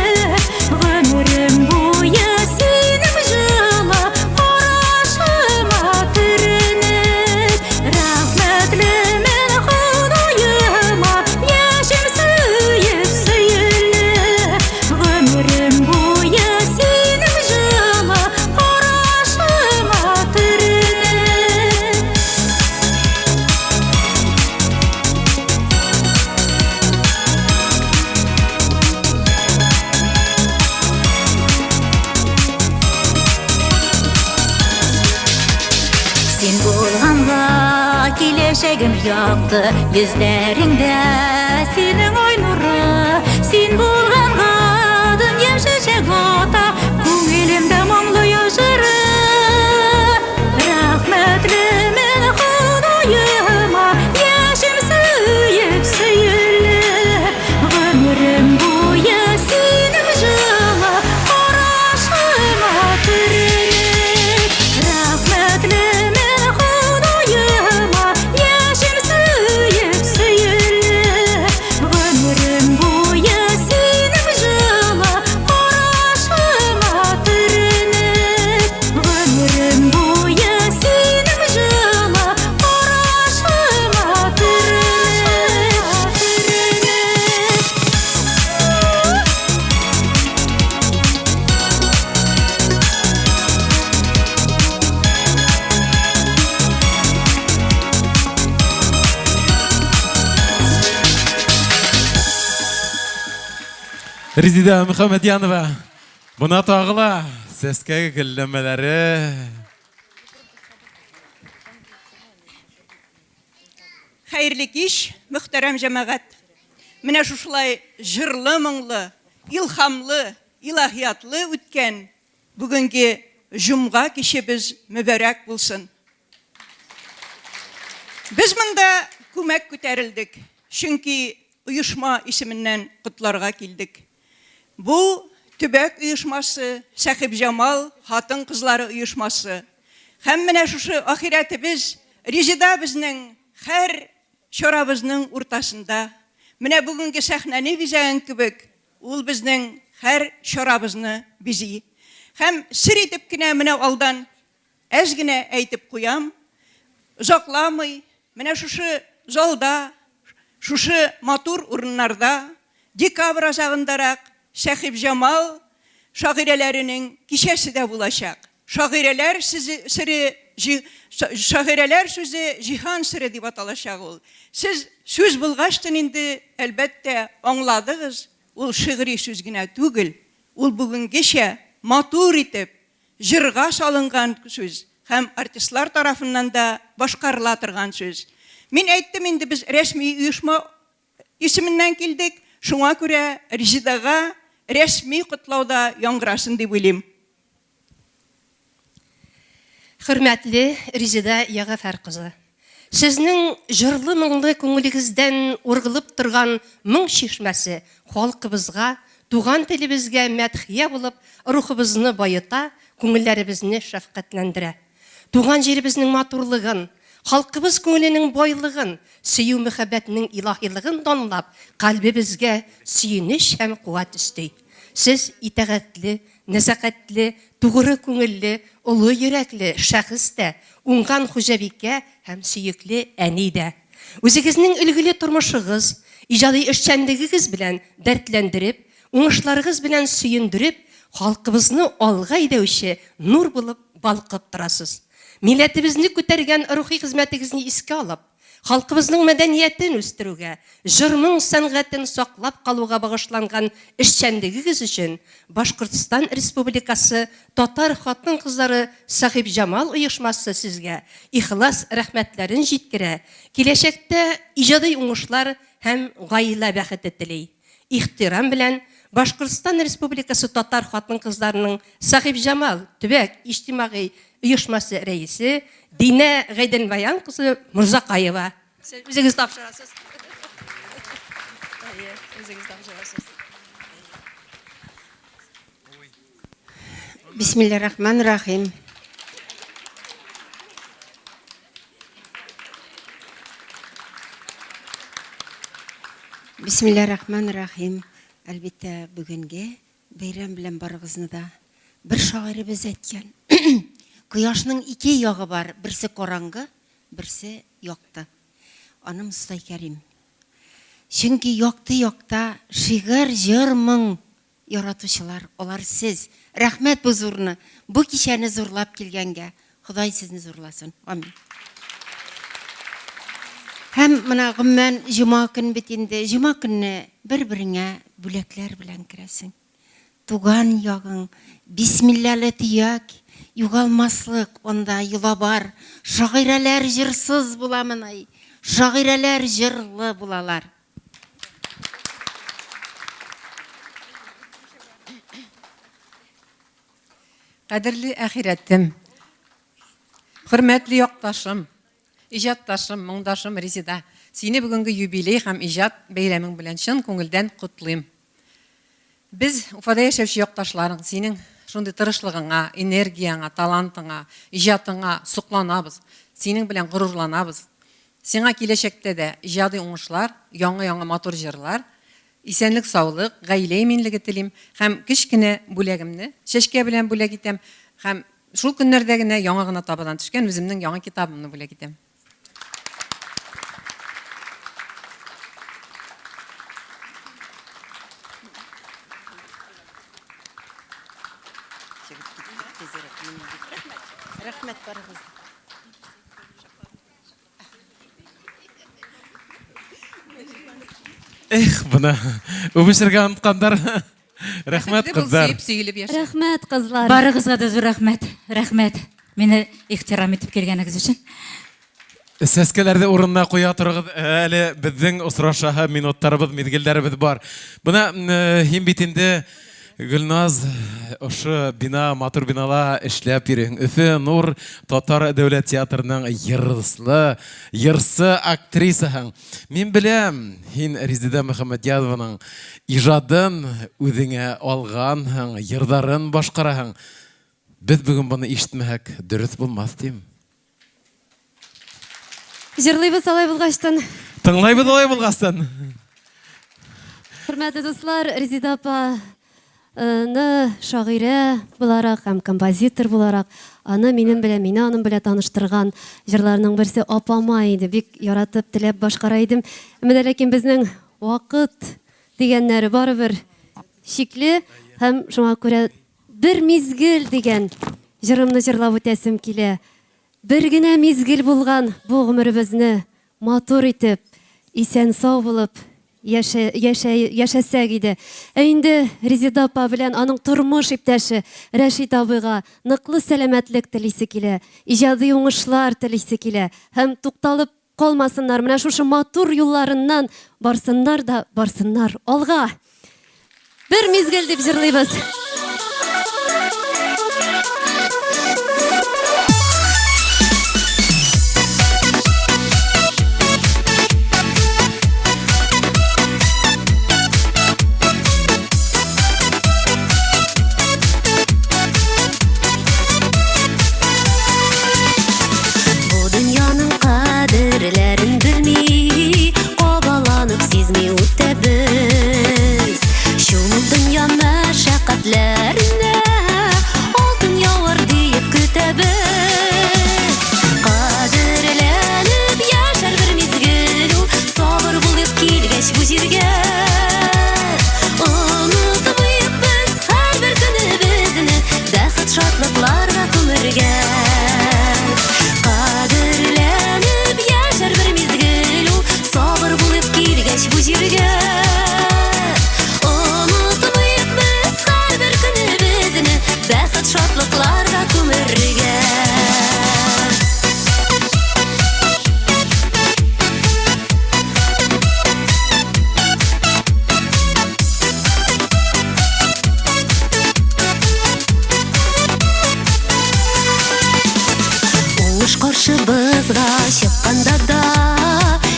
Гомерем буе синең җылы карашыма күренеп. Рәхмәтлемен Син булганга киләчәгем якты, йөзләреңдә синең ай нуры. Син булганга дөньям чәчәк ата, күңелемдә моңлы яшыры. Рәхмәтлемен Ходаема, яшем сөеп сөелле. Гомерем буе синең җылы карашыма күренеп. Рәхмәтлемен Резида Мөхәммәдьянова, бuna тагыла сәскә гөлләмәләре. Хәерле кич, мөхтәрәм җәмәгать. Менә шушылай җырлы, моңлы, илһамлы, илаһиятлы үткән бүгенге җомга кичебез мөбарәк булсын. Без монда күмәк күтәрелдек, чөнки оешма исеменнән котларга килдек. Бу төбәк оешмасы, Сәхип Җамал хатын-кызлары оешмасы. Һәм менә шушы ахирәтебез, Резида безнең һәр чарабызның уртасында. Менә бүгенге сәхнәне бизәгән кебек, ул безнең һәр чарабызны бизи. Һәм сер итеп кенә менә алдан әз генә әйтеп куям, озакламый, менә шушы залда, шушы матур урыннарда, декабрь азагындарак Сәхип Җамал шагыйрәләренең кичәсе дә булачак. Шагыйрәләр сүзе җиһан сире дип аталачак ул. Сез сүз булгаштан инде әлбәттә аңладыгыз, ул шигъри сүз генә түгел, ул бүгенгечә матур итеп җырга салынган сүз һәм артистлар тарафыннан да башкарыла торган сүз. Мин әйттем инде, без рәсми оешма исеменнән килдек, шуңа күрә Резидага рәсми котлауда яңгырасын дип уйлыйм. Хөрмәтле Резида Ягъфәр кызы, Сезнең җырлы моңлы күңелегездән ургылып торган моң шишмәсе халкыбызга, туган телебезгә мәдхия булып, рухыбызны байыта, күңелләребезне шәфкатьләндерә. Туган җиребезнең матурлыгын, халкыбыз күңеленең байлыгын, сөю мәхәббәтнең илаһилыгын данлап, калбебезгә сөенеч һәм куәт өсти. Сез итәгатьле, нәзакәтле, тугры күңелле, улы йөрәкле шәхес тә, уңган хуҗабикә һәм сөекле әни дә. Үзегезнең өлгеле тормышыгыз, иҗади эшчәнлегегез белән дәртләндереп, уңышларыгыз белән сөендереп, халкыбызны алга идәүче нур булып балкып торасыз. Милләтебезне күтәргән рухи хезмәтегезне искә алып, халкыбызның мәдәниятен үстерүгә, җырның сәнгатен саклап калуга багышланган эшчәнлегегез өчен Башкортстан Республикасы Татар хатын-кызлары Сахиб Җамал оешмасы сезгә ихлас рәхмәтләрен җиткерә. Киләчәктә иҗади уңышлар һәм гаилә бәхете тели. Ихтирам белән Башкортстан Республикасы Татар хатын-кызларының Сахиб Җамал төбәк иҗтимагый оешмасы рәисе Динә Гайденбаян кызы Мурзакаева. Үзегез тапшырасыз. Бисмиллахир-рахманир-рахим. Бисмиллахир-рахманир-рахим. Әлбәттә, бүгенге бәйрәм белән барыгызны да бер шагыйребез әйткән. Кояшның ике ягы бар, берсе караңгы, берсе якты. Аны Мустай Кәрим. Чөнки якты якта шигырь, җыр, моң яратучылар, алар сез. Рәхмәт бу зурны, бу кичәне зурлап килгәнгә. Ходай сезне зурласын. Амин. Һәм менә гоммән җума көн бит инде. Җума көнне бер-береңә бүләкләр белән керәсең. Туган ягың, бисмилләле төяк, югалмаслык, онда йола бар. Шагыйрәләр җырсыз буламыны, шагыйрәләр җырлы булалар. Кадерле әхирәтем, хөрмәтле якташым, иҗатташым, моңдашым Резида, сине бүгенге юбилей һәм иҗат бәйрәмең белән чын күңелдән котлыйм. Без Уфада яшәүче якташларың, синең шундый тырышлыгыңа, энергияңа, талантыңа, иҗатыңа сокланабыз. Синең белән горурланабыз. Сиңа киләчәктә дә иҗади уңышлар, яңа-яңа матур җырлар, исәнлек, саулык, гаилә иминлеге телим һәм кичкенә бүләгемне чәчкә белән бүләк итәм һәм шул көннәрдә генә яңа гына табадан төшкән үземнең яңа китабымны бүләк итәм. Рәхмәт барыгыз. Бuna үбешергә оныткандар. Рәхмәт кызлар. Рәхмәт кызлар. Барыгызга да зур рәхмәт. Рәхмәт. Мине ихтирам итеп килгәнегез өчен. Сәскәләрне урынына куя торыгыз. Әле безнең осрашаһы минуттарыбыз, мизгелләребез бар. Буна һин бит инде Гөлназ ошо бина, матур бинала эшләп йөрәң. Өфе Нур Татар дәүләт театрының йырсы актрисаһың. Мин беләм, һин Резида Мөхәммәдиязованың иҗадын үзеңә алган, йырдарын башкараһың. Без бүген буны ишетмәһәк, дөрес булмас дим. Җырлыйбыз алай булгачтан. Тыңлайбыз алай булгачтан. Хөрмәтле дуслар, Резида апа шагыйрә буларак һәм композитор буларак аны минем белән, мине аның белән таныштырган җырларның берсе апама иде. Бик яратып, теләп башкара идем. Ләкин безнең вакыт дигәннәре барыбер шикле һәм шуңа күрә бер мизгел дигән җырымны җырлап үтәсем килә. Бер генә мизгел булган бу гомеребезне матур итеп, исән сау булып яшәсәк иде. Инде Резида апа белән аның тормыш иптәше Рәшит абыйга ныклы сәламәтлек телисе килә, иҗади уңышлар телисе килә һәм тукталып калмасыннар. Менә шушы матур юлларыннан барсыннар да барсыннар алга. Бер мизгел дип җырлыйбыз. шатлыкларга күмергән. Кадерләнеп яшәр бер мизгел ул, сабыр булып килгәч бу җиргә. Онытмыйк без һәрбер көнебезне, бәхет шатлыкларга күмергән. Каршыбызга чыкканда да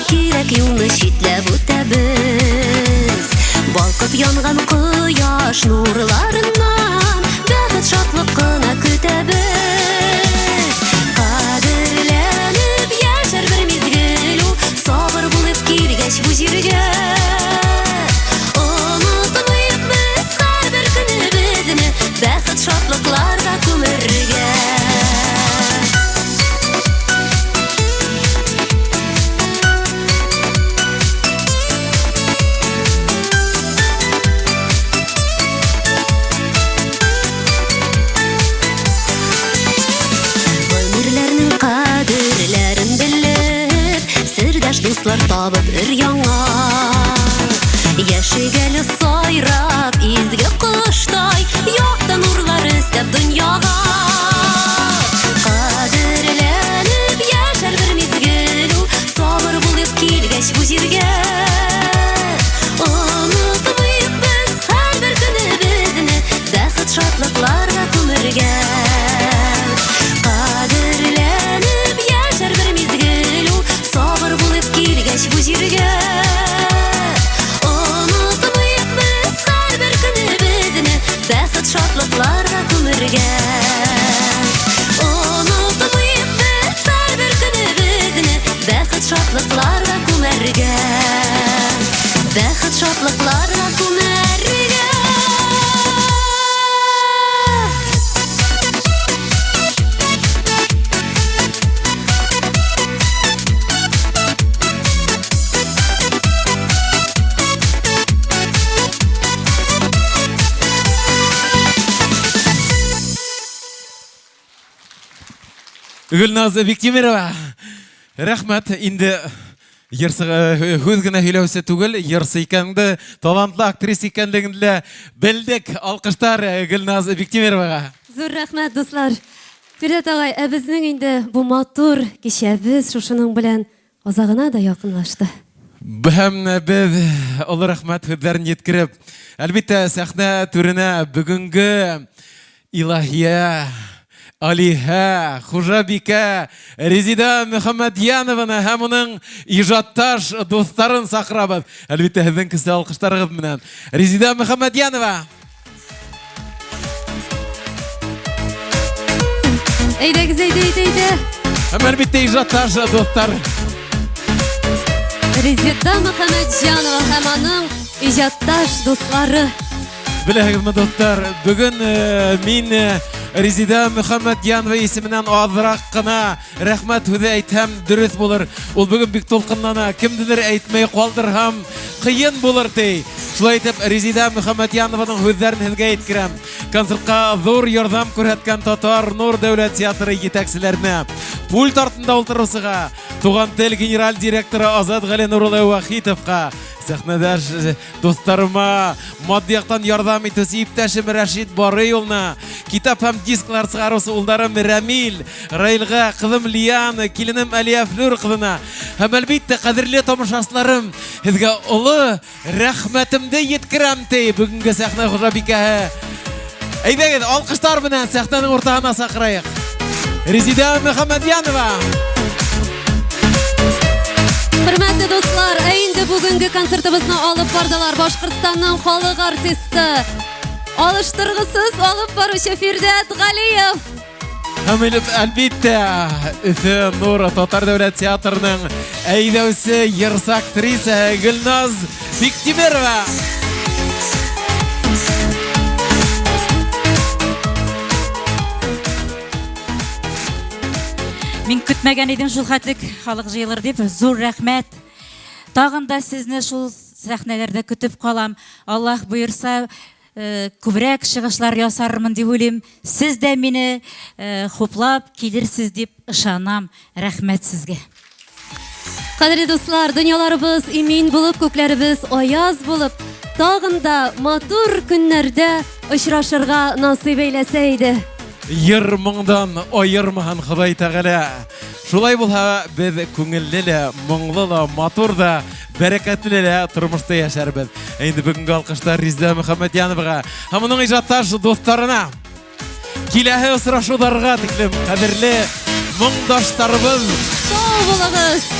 кирәк юлны читләп үтәбез. Балкып янган кояш нурларыннан бәхет шатлык кына көтәбез. Кадерләнеп яшәр бер мизгел ул, сабыр булып килгәч бу җиргә. Онытмыйк без һәрбер көнебезне, бәхет шатлыкларга күмергән. Дуслар табып өр-яңа, яшигәле сайрап изге коштай, якты нурлар өстәп дөньяга. Кадерләнеп яшәр бер мизгел ул, сабыр булып килгәч бу җиргә. Онытмыйк без һәрбер көнебезне, бәхет шатлыкларга күмергән. Кадерләнеп яшәр бер мизгел ул, сабыр булып килгәч бу җиргә. Онытмыйк без һәрбер көнебезне, бәхет шатлыкларга күмергән. Онытмыйк без һәрбер көнебезне, бәхет шатлыкларга күмергән. Бәхет шатлыкларга күмергән. Гүлназ Биктимирова, рәхмәт. Инде һүз генә һөйләүсе түгел, йырсы икәнде, талантлы актриса икәнлегендә белдек. Алкыштар Гүлназ Биктимировага. Зур рәхмәт, дуслар. Фирдәт агай, безнең инде бу матур кичәбез шушының белән азагына да якынлашты. Һәм без олы рәхмәт һүзләрен yetkirib, әлбәттә сәхнә түренә бүгенге илаһия, Алиһә, Хужабикә, Резида Мөхәммәдиянованы һәм уның иҗатташ дусларын сакырабыз. Әлбәттә һезнең кесе алкыштарыгыз менән. Резида Мөхәммәдиянова. Әйдәгез, әйдә. Һәм әлбәттә иҗатташ дуслар. Резида Мөхәммәдиянова һәм аның иҗатташ дуслары. Беләгезме, дуслар, бүген мин Резида Мөхәммәдиянова исеменнән азрак кына рәхмәт һүзе әйтһәм дөрес булыр. Ул бүген бик толкынлана, кемдер әйтмәй калдырһам кыен булыр ди. Шулай итеп, Резида Мөхәммәдиянованың һүзләрен һезгә yetkirәм. Концертка зур ярдәм күрсәткән Татар Нур дәүләт театры җитәкчеләренә, пульт артында утырусыга, туган тел генераль директоры Азат Гали Нурулла Вахитовка, сәхнәдәш дусларыма, матди яктан ярдәм итүче иптәшем Рәшит Барый улына, китап һәм дисклар чыгарусы улдарым Рамил, Раилга, кызым Лияна, киленем Алия Флюр кызына, һәм әлбәттә кадерле тамашачыларым, һезгә олы рәхмәтемне yetkirәм ди. Бүгенге сәхнә Хужабикәһе. Әйдәгез, алкыштар белән сәхнәнең уртаһына сакырайык. Резида Мөхәммәдиянова. Хөрмәтле дуслар, инде бүгенге концертыбызны алып бардылар Башкортстанның халык артисты, алыштыргысыз алып баручы Фирдәт Галиев. Һәм әлбәттә Өфе Нур Татар дәүләт театрының әйдәүсе йырсы актриса Гөлназ Биктимирова. Мин көтмәгән идем шул хәтлек халык җыелыр дип. Зур рәхмәт. Тагын да сезне шул сәхнәләрдә көтеп калам. Аллаһ буйырса, күбрәк чыгышлар ясармын дип уйлыйм. Сез дә мине хуплап килерсез дип ышанам. Рәхмәт сезгә. Кадерле дуслар, дөньяларыбыз имин булып, күкләребез аяз булып, тагын да матур көннәрдә очрашырга насыйп әйләсә иде. Йыр моңдан айырмаһын Ходай Тәгалә. Шулай булһа, без күңелле лә, моңлы да, матур да, бәрәкәтле лә тормышта яшәрбез. Инде бүгенге алкыштар Резеда Мөхәммәдҗановага һәм аның иҗатташ достарына, киләһе очрашуларга тиклем кадерле моңдаштарыбыз, Сау булыгыз.